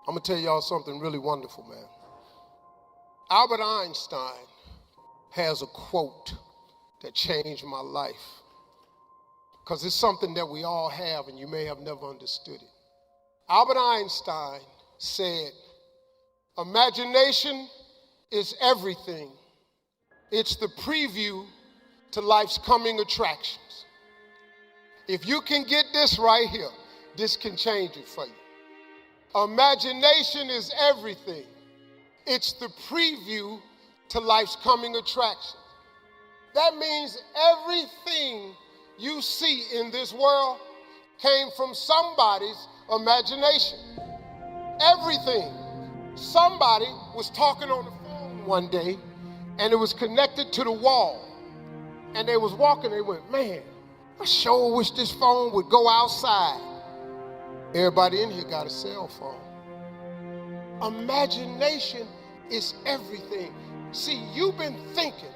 I'm going to tell y'all something really wonderful, man. Albert Einstein has a quote that changed my life, because it's something that we all have and you may have never understood it. Albert Einstein said, "Imagination is everything. It's the preview to life's coming attractions." If you can get this right here, this can change it for you. Imagination is everything. It's the preview to life's coming attractions. That means everything you see in this world came from somebody's imagination. Everything. Somebody was talking on the phone one day and it was connected to the wall. And they was walking, they went, "Man, I sure wish this phone would go outside." Everybody in here got a cell phone. Imagination is everything. See, you've been thinking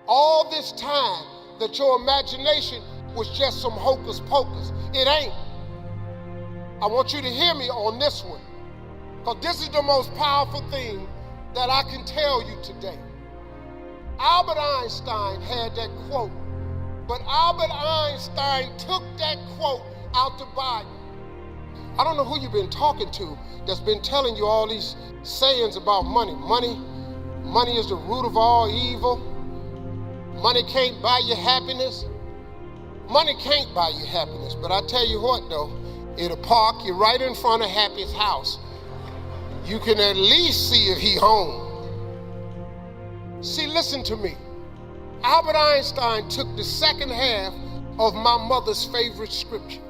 all this time that your imagination was just some hocus pocus. It ain't. I want you to hear me on this one, because this is the most powerful thing that I can tell you today. Albert Einstein had that quote, but Albert Einstein took that quote out the Bible. I don't know who you've been talking to that's been telling you all these sayings about money. Money is the root of all evil. Money can't buy you happiness. Money can't buy you happiness, but I tell you what though, it'll park you right in front of Happy's house. You can at least see if he home. See, listen to me. Albert Einstein took the second half of my mother's favorite scripture.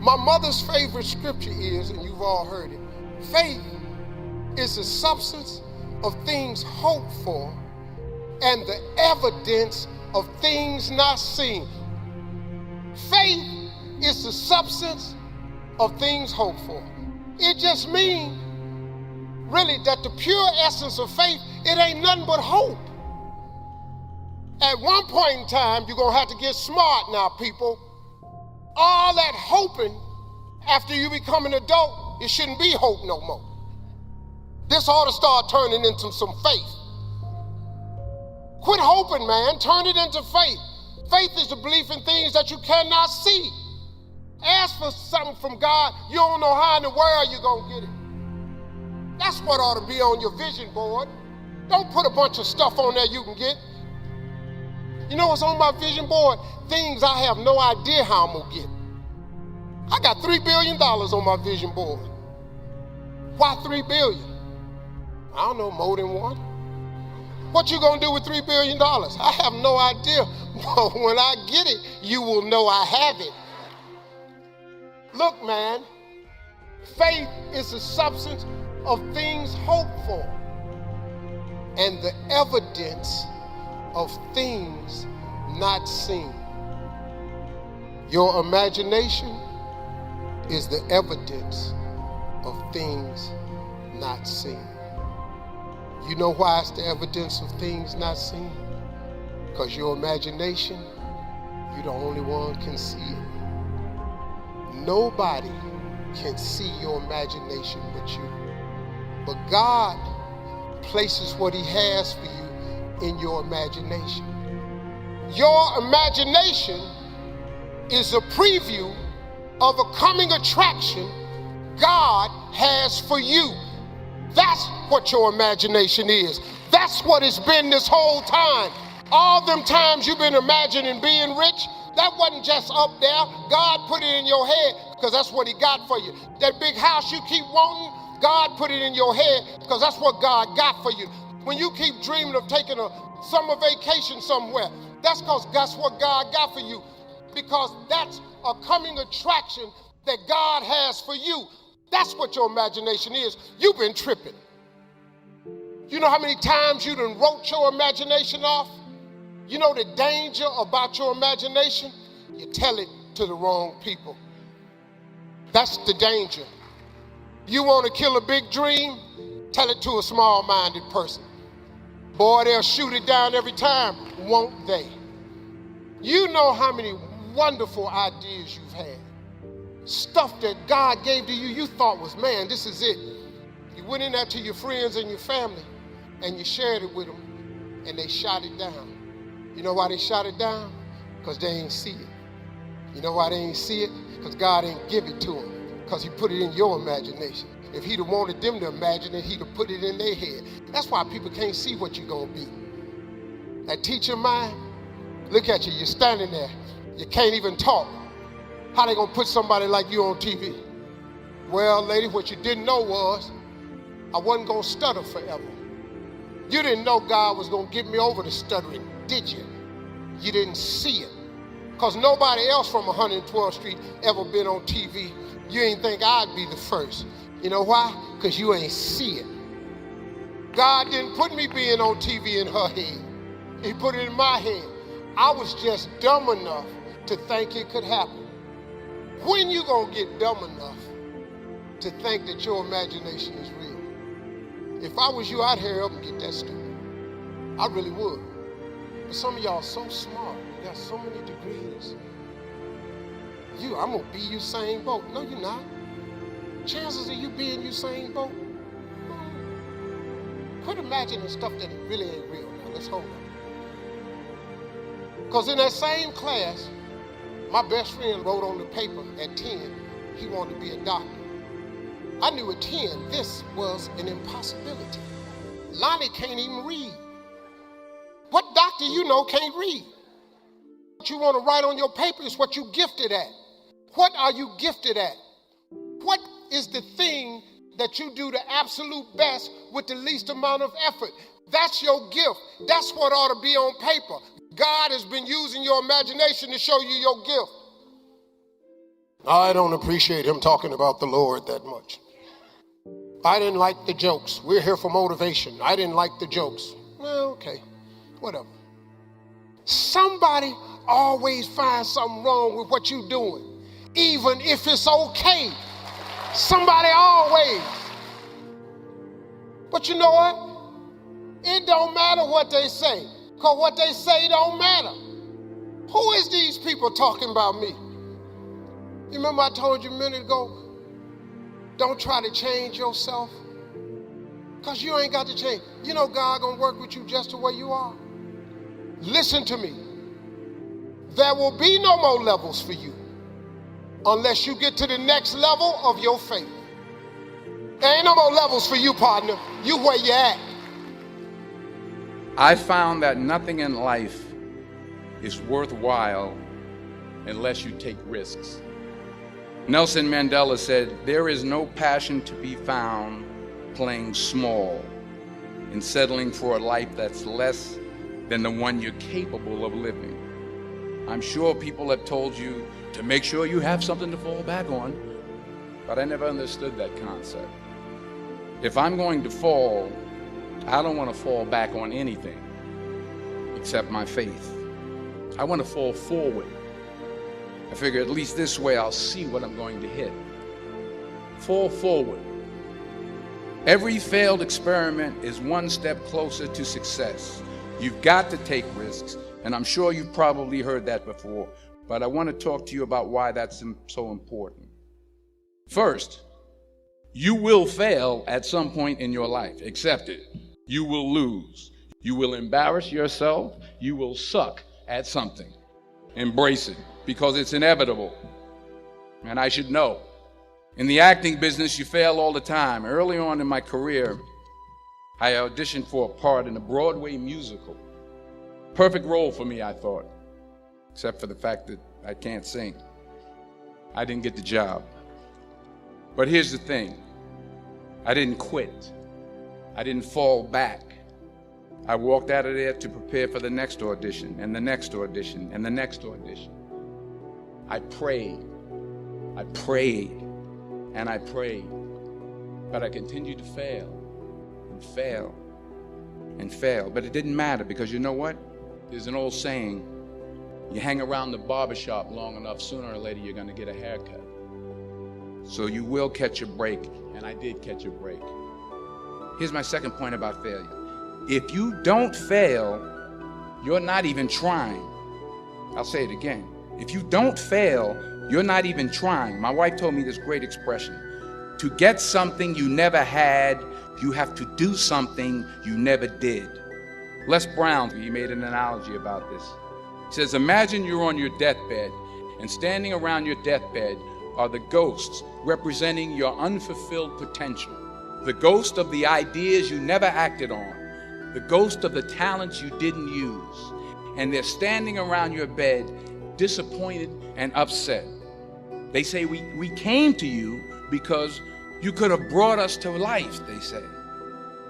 My mother's favorite scripture is, and you've all heard it, faith is the substance of things hoped for and the evidence of things not seen. Faith is the substance of things hoped for. It just means, really, that the pure essence of faith, it ain't nothing but hope. At one point in time, you're going to have to get smart now, people. All that hoping after you become an adult, it shouldn't be hope no more. This ought to start turning into some faith. Quit hoping, man. Turn it into faith. Faith is the belief in things that you cannot see. Ask for something from God, you don't know how in the world you're going to get it. That's what ought to be on your vision board. Don't put a bunch of stuff on there you can get. You know what's on my vision board? Things I have no idea how I'm going to get. I got $3 billion on my vision board. Why $3 billion? I don't know, more than one. What you going to do with $3 billion? I have no idea. But when I get it, you will know I have it. Look, man, faith is the substance of things hoped for and the evidence of things not seen. Your imagination is the evidence of things not seen. You know why it's the evidence of things not seen? Because your imagination, you're the only one can see it. Nobody can see your imagination but you. But God places what he has for you in your imagination. Your imagination is a preview of a coming attraction God has for you. That's what your imagination is. That's what it's been this whole time. All them times you've been imagining being rich, that wasn't just up there. God put it in your head because that's what he got for you. That big house you keep wanting, God put it in your head because that's what God got for you. When you keep dreaming of taking a summer vacation somewhere, that's because that's what God got for you. Because that's a coming attraction that God has for you. That's what your imagination is. You've been tripping. You know how many times you done wrote your imagination off? You know the danger about your imagination? You tell it to the wrong people. That's the danger. You want to kill a big dream? Tell it to a small-minded person. Boy, they'll shoot it down every time, won't they? You know how many wonderful ideas you've had. stuff that God gave to you, you thought was, man, this is it. You went in there to your friends and your family and you shared it with them and they shot it down. You know why they shot it down? Because they ain't see it. You know why they ain't see it? Because God ain't give it to them. Because he put it in your imagination. If he'd have wanted them to imagine it, he'd have put it in their head. That's why people can't see what you're going to be. That teacher mind, look at you, you're standing there. You can't even talk. How they going to put somebody like you on TV? Well, lady, what you didn't know was I wasn't going to stutter forever. You didn't know God was going to get me over the stuttering, did you? You didn't see it. Because nobody else from 112th Street ever been on TV. You ain't think I'd be the first. You know why? Because you ain't see it. God didn't put me being on TV in her head. He put it in my head. I was just dumb enough to think it could happen. When you gonna get dumb enough to think that your imagination is real? If I was you, I'd hurry up and get that stupid. I really would. But some of y'all are so smart. You got so many degrees. I'm gonna be Usain Bolt. No, you're not. Chances of you being Usain Bolt? Quit imagining stuff that really ain't real. Now, let's hold on. Because in that same class, my best friend wrote on the paper at 10, he wanted to be a doctor. I knew at 10, this was an impossibility. Lonnie can't even read. What doctor you know can't read? What you want to write on your paper is what you gifted at. What are you gifted at? What is the thing that you do the absolute best with the least amount of effort? That's your gift. That's what ought to be on paper. God has been using your imagination to show you your gift. I don't appreciate him talking about the Lord that much. I didn't like the jokes. We're here for motivation. I didn't like the jokes. Well, okay, whatever. Somebody always finds something wrong with what you're doing, even if it's okay. Somebody always. But you know what? It don't matter what they say, because what they say don't matter. Who is these people talking about me? You remember I told you a minute ago, don't try to change yourself, because you ain't got to change. You know God gonna work with you just the way you are. Listen to me. There will be no more levels for you unless you get to the next level of your faith. There ain't no more levels for you, partner. You where you at. I found that nothing in life is worthwhile unless you take risks. Nelson Mandela said, there is no passion to be found playing small and settling for a life that's less than the one you're capable of living. I'm sure people have told you to make sure you have something to fall back on, but I never understood that concept. If I'm going to fall, I don't want to fall back on anything except my faith. I want to fall forward. I figure at least this way I'll see what I'm going to hit. Fall forward. Every failed experiment is one step closer to success. You've got to take risks, and I'm sure you've probably heard that before, but I want to talk to you about why that's so important. First, you will fail at some point in your life. Accept it. You will lose. You will embarrass yourself. You will suck at something. Embrace it, because it's inevitable. And I should know. In the acting business, you fail all the time. Early on in my career, I auditioned for a part in a Broadway musical. Perfect role for me, I thought, except for the fact that I can't sing. I didn't get the job. But here's the thing. I didn't quit. I didn't fall back. I walked out of there to prepare for the next audition, and the next audition, and the next audition. I prayed, and I prayed, but I continued to fail, and fail, and fail. But it didn't matter, because you know what? There's an old saying, you hang around the barbershop long enough, sooner or later you're gonna get a haircut. So you will catch a break, and I did catch a break. Here's my second point about failure. If you don't fail, you're not even trying. I'll say it again. If you don't fail, You're not even trying. My wife told me this great expression. To get something you never had, you have to do something you never did. Les Brown, he made an analogy about this. He says, imagine you're on your deathbed, and standing around your deathbed are the ghosts representing your unfulfilled potential. The ghost of the ideas you never acted on. The ghost of the talents you didn't use. And they're standing around your bed, disappointed and upset. They say, we came to you because you could have brought us to life, they say.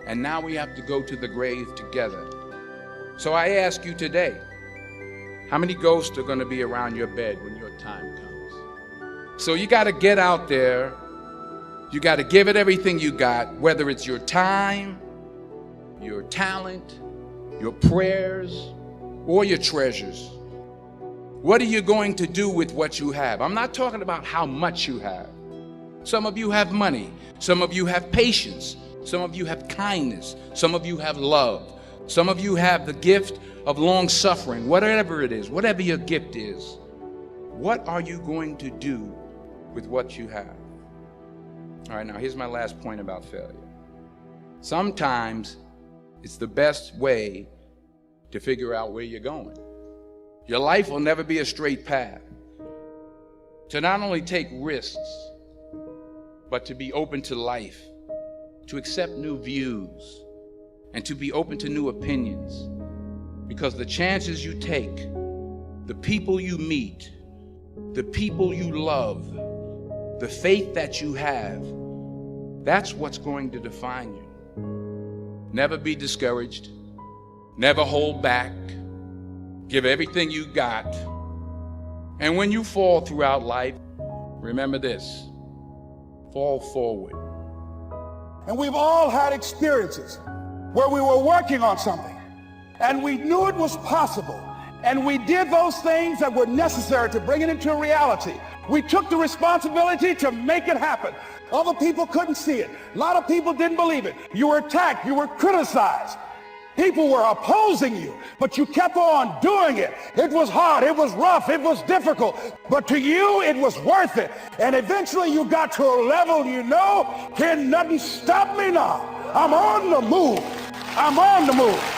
And now we have to go to the grave together. So I ask you today, how many ghosts are going to be around your bed when your time comes? So you got to get out there. You got to give it everything you got, whether it's your time, your talent, your prayers, or your treasures. What are you going to do with what you have? I'm not talking about how much you have. Some of you have money. Some of you have patience. Some of you have kindness. Some of you have love. Some of you have the gift of long suffering, whatever it is, whatever your gift is. What are you going to do with what you have? All right, now here's my last point about failure. Sometimes it's the best way to figure out where you're going. Your life will never be a straight path. To not only take risks, but to be open to life, to accept new views, and to be open to new opinions. Because the chances you take, the people you meet, the people you love, the faith that you have, that's what's going to define you. Never be discouraged. Never hold back. Give everything you got. And when you fall throughout life, remember this: fall forward. And we've all had experiences where we were working on something and we knew it was possible, and we did those things that were necessary to bring it into reality. We took the responsibility to make it happen. Other people couldn't see it. A lot of people didn't believe it. You were attacked. You were criticized. People were opposing you, but you kept on doing it. It was hard. It was rough. It was difficult. But to you, it was worth it. And eventually you got to a level, can nothing stop me now. I'm on the move. I'm on the move.